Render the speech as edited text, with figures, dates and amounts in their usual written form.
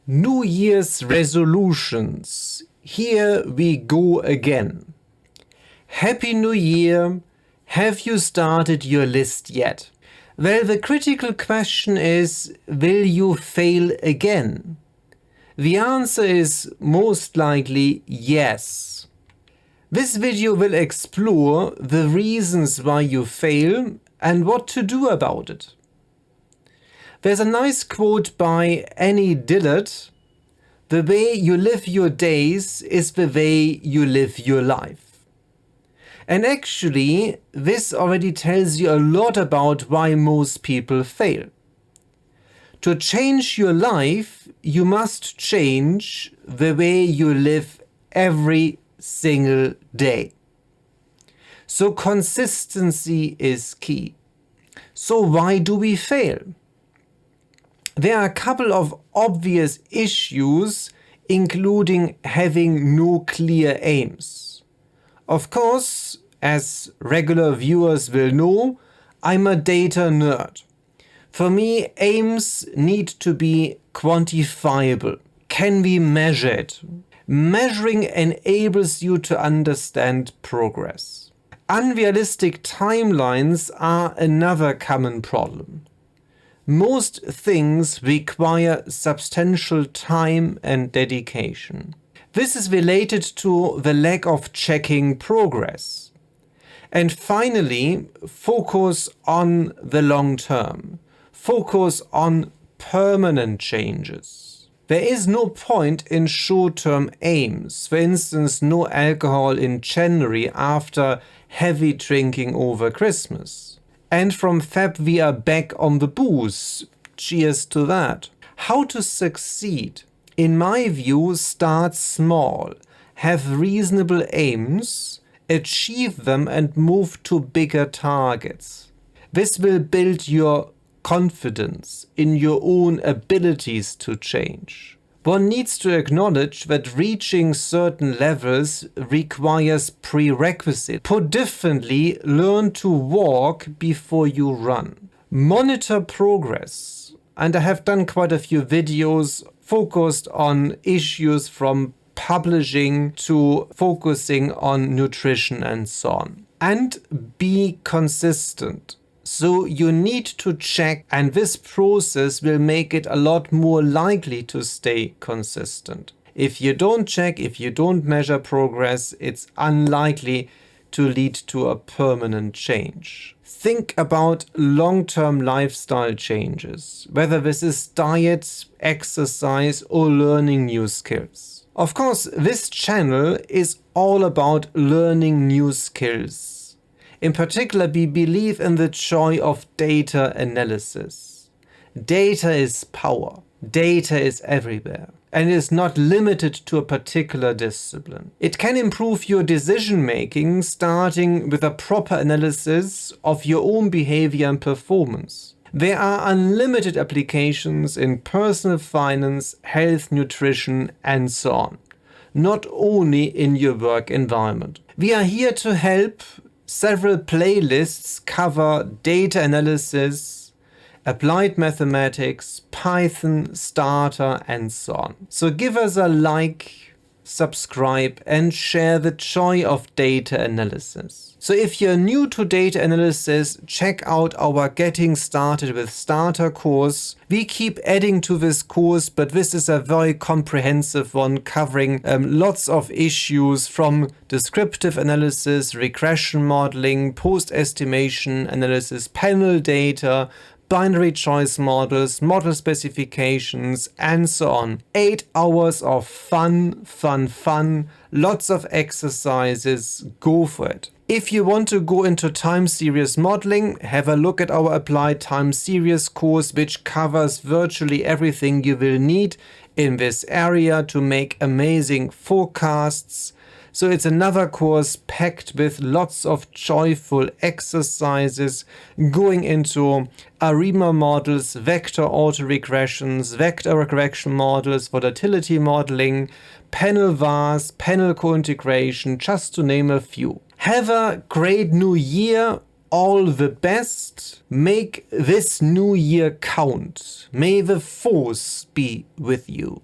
New Year's resolutions. Here we go again. Happy New Year! Have you started your list yet? Well, the critical question is, will you fail again? The answer is most likely yes. This video will explore the reasons why you fail and what to do about it. There's a nice quote by Annie Dillard: "The way you live your days is the way you live your life." And actually, this already tells you a lot about why most people fail. To change your life, you must change the way you live every single day. So consistency is key. So why do we fail? There are a couple of obvious issues, including having no clear aims. Of course, as regular viewers will know, I'm a data nerd. For me, aims need to be quantifiable. Can we measure it? Measuring enables you to understand progress. Unrealistic timelines are another common problem. Most things require substantial time and dedication. This is related to the lack of checking progress. And finally, focus on the long term. Focus on permanent changes. There is no point in short-term aims. For instance, no alcohol in January after heavy drinking over Christmas. And from Feb we are back on the booze. Cheers to that. How to succeed? In my view, start small. Have reasonable aims, achieve them and move to bigger targets. This will build your confidence in your own abilities to change. One needs to acknowledge that reaching certain levels requires prerequisites. Put differently, learn to walk before you run. Monitor progress. And I have done quite a few videos focused on issues from publishing to focusing on nutrition and so on. And be consistent. So you need to check, and this process will make it a lot more likely to stay consistent. If you don't check, if you don't measure progress, it's unlikely to lead to a permanent change. Think about long-term lifestyle changes, whether this is diet, exercise, or learning new skills. Of course, this channel is all about learning new skills. In particular, we believe in the joy of data analysis. Data is power. Data is everywhere. And is not limited to a particular discipline. It can improve your decision-making, starting with a proper analysis of your own behavior and performance. There are unlimited applications in personal finance, health, nutrition, and so on. Not only in your work environment. We are here to help. Several playlists cover data analysis, applied mathematics, Python, Stata, and so on. So give us a like, subscribe, and share the joy of data analysis. So if you're new to data analysis, check out our Getting Started with Stata course. We keep adding to this course, but this is a very comprehensive one covering lots of issues from descriptive analysis, regression modeling, post-estimation analysis, panel data, binary choice models, model specifications, and so on. 8 hours of fun, lots of exercises, go for it. If you want to go into time series modeling, have a look at our Applied Time Series course, which covers virtually everything you will need in this area to make amazing forecasts. So it's another course packed with lots of joyful exercises going into ARIMA models, vector autoregressions, vector regression models, volatility modeling, panel VARs, panel co-integration, just to name a few. Have a great new year. All the best. Make this new year count. May the force be with you.